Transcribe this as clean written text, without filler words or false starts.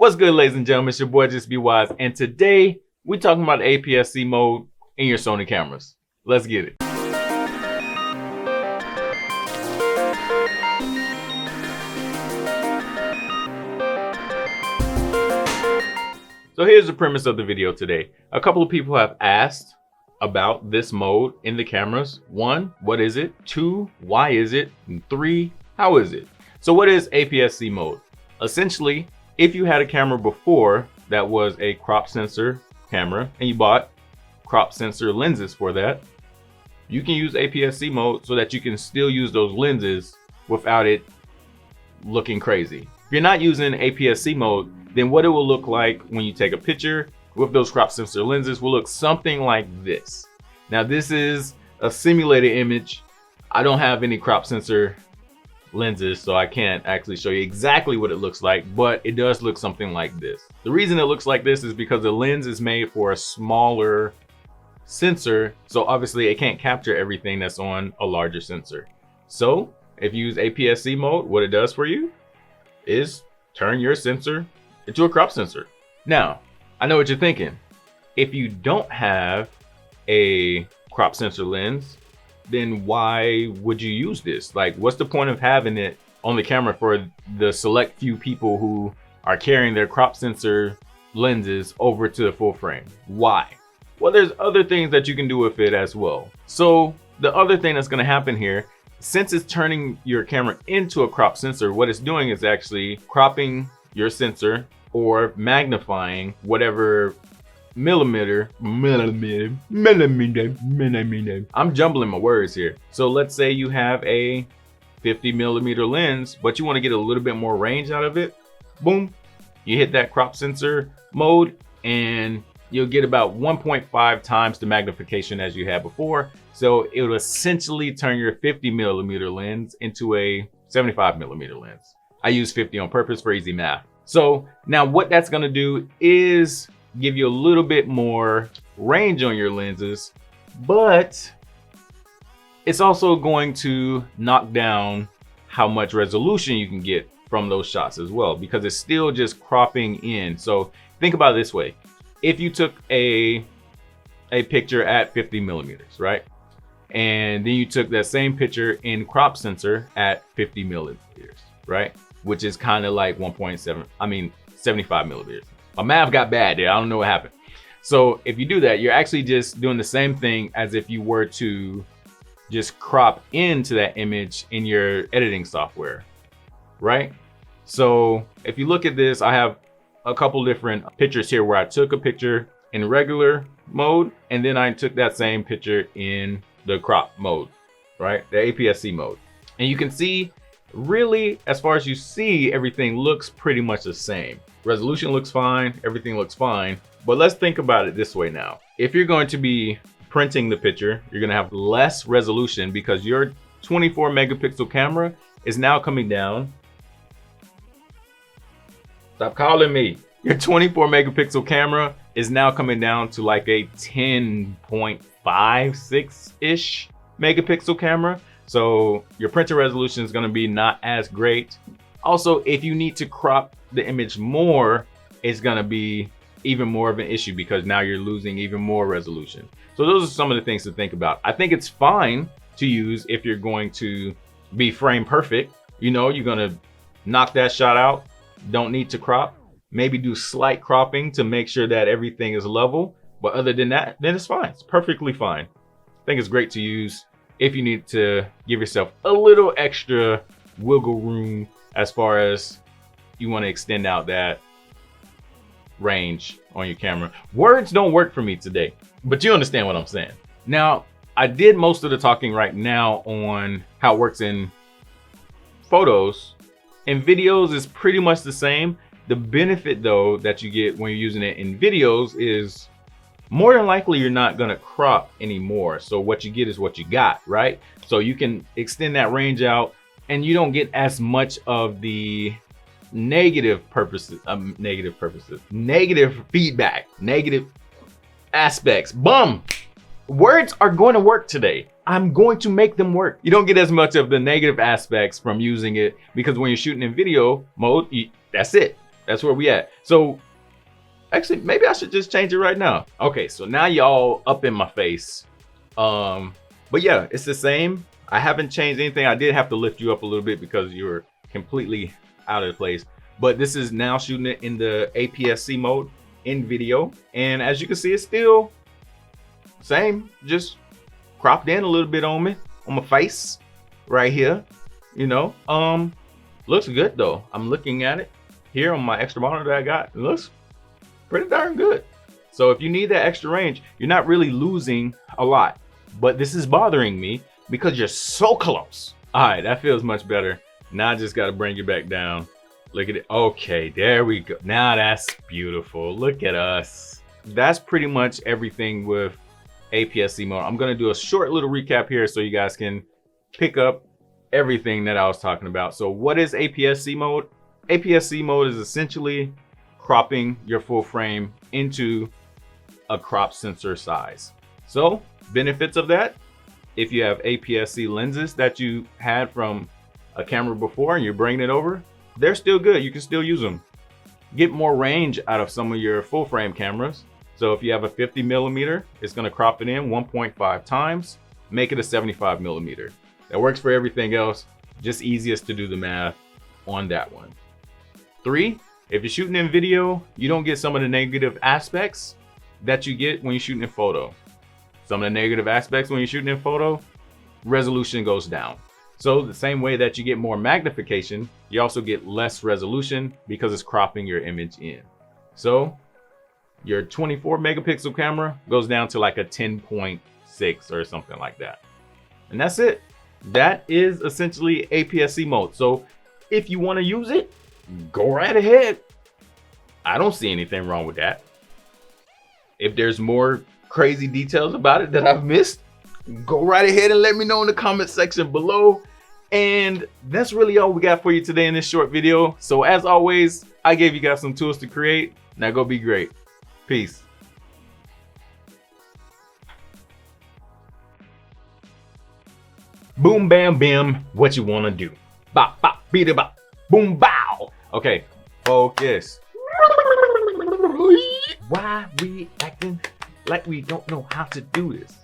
What's good, ladies and gentlemen? It's your boy Justbwise, and today we're talking about the APS-C mode in your Sony cameras. Let's get it. So here's the premise of the video today. A couple of people have asked about this mode in the cameras. 1, what is it? 2, why is it? And 3, how is it? So what is APS-C mode? Essentially, if you had a camera before that was a crop sensor camera and you bought crop sensor lenses for that, you can use APS-C mode so that you can still use those lenses without it looking crazy. If you're not using APS-C mode, then what it will look like when you take a picture with those crop sensor lenses will look something like this. Now this is a simulated image. I don't have any crop sensor lenses, so I can't actually show you exactly what it looks like, but it does look something like this. The reason it looks like this is because the lens is made for a smaller sensor, so obviously it can't capture everything that's on a larger sensor. So if you use APS-C mode, what it does for you is turn your sensor into a crop sensor. Now, I know what you're thinking. If you don't have a crop sensor lens, then why would you use this? Like, what's the point of having it on the camera for the select few people who are carrying their crop sensor lenses over to the full frame? Why? Well, there's other things that you can do with it as well. So the other thing that's going to happen here, since it's turning your camera into a crop sensor, what it's doing is actually cropping your sensor or magnifying whatever millimeter. I'm jumbling my words here. So let's say you have a 50mm lens, but you want to get a little bit more range out of it. Boom, you hit that crop sensor mode and you'll get about 1.5 times the magnification as you had before. So it will essentially turn your 50mm lens into a 75mm lens. I use 50 on purpose for easy math. So now what that's going to do is give you a little bit more range on your lenses, but it's also going to knock down how much resolution you can get from those shots as well, because it's still just cropping in. So think about it this way. If you took a picture at 50mm, right? And then you took that same picture in crop sensor at 50mm, right? Which is kind of like 75mm. My math got bad there. I don't know what happened. So if you do that, you're actually just doing the same thing as if you were to just crop into that image in your editing software, right? So if you look at this, I have a couple different pictures here where I took a picture in regular mode, and then I took that same picture in the crop mode, right? The APS-C mode. And you can see, really, as far as you see, everything looks pretty much the same. Resolution looks fine, everything looks fine. But let's think about it this way now. If you're going to be printing the picture, you're gonna have less resolution because your 24 megapixel camera is now coming down. Stop calling me. Your 24 megapixel camera is now coming down to like a 10.56-ish megapixel camera. So your printer resolution is gonna be not as great. Also, if you need to crop the image more, it's gonna be even more of an issue because now you're losing even more resolution. So those are some of the things to think about. I think it's fine to use if you're going to be frame perfect. You know, you're gonna knock that shot out, don't need to crop. Maybe do slight cropping to make sure that everything is level. But other than that, then it's fine. It's perfectly fine. I think it's great to use if you need to give yourself a little extra wiggle room as far as you want to extend out that range on your camera. Words don't work for me today, but you understand what I'm saying. Now, I did most of the talking right now on how it works in photos. In videos is pretty much the same. The benefit though that you get when you're using it in videos is more than likely you're not gonna crop anymore. So what you get is what you got, right? So you can extend that range out and you don't get as much of the negative feedback, negative aspects. Bum! Words are going to work today. I'm going to make them work. You don't get as much of the negative aspects from using it because when you're shooting in video mode, that's it. That's where we at. So actually, maybe I should just change it right now. Okay, so now y'all up in my face. But yeah, it's the same. I haven't changed anything. I did have to lift you up a little bit because you were completely out of place. But this is now shooting it in the APS-C mode in video. And as you can see, it's still same, just cropped in a little bit on me, on my face right here, you know. Looks good though. I'm looking at it here on my extra monitor that I got. It looks pretty darn good. So if you need that extra range, you're not really losing a lot, but this is bothering me because you're so close. All right, that feels much better. Now I just got to bring you back down. Look at it. Okay, there we go. Now that's beautiful. Look at us. That's pretty much everything with APS-C mode. I'm gonna do a short little recap here so you guys can pick up everything that I was talking about. So what is APS-C mode? APS-C mode is essentially cropping your full frame into a crop sensor size. So benefits of that, if you have APS-C lenses that you had from a camera before and you're bringing it over, they're still good. You can still use them. Get more range out of some of your full frame cameras. So if you have a 50mm, it's going to crop it in 1.5 times, make it a 75mm. That works for everything else. Just easiest to do the math on that one. 3, if you're shooting in video, you don't get some of the negative aspects that you get when you're shooting in photo. Some of the negative aspects when you're shooting in photo, resolution goes down. So the same way that you get more magnification, you also get less resolution because it's cropping your image in. So your 24 megapixel camera goes down to like a 10.6 or something like that. And that's it. That is essentially APS-C mode. So if you want to use it, go right ahead. I don't see anything wrong with that. If there's more crazy details about it that I've missed, go right ahead and let me know in the comment section below. And that's really all we got for you today in this short video. So as always, I gave you guys some tools to create. Now go be great. Peace. Boom, bam, bim. What you wanna do? Bop, bop, beat it, bop. Boom, bow. Okay, focus. Why we acting like we don't know how to do this?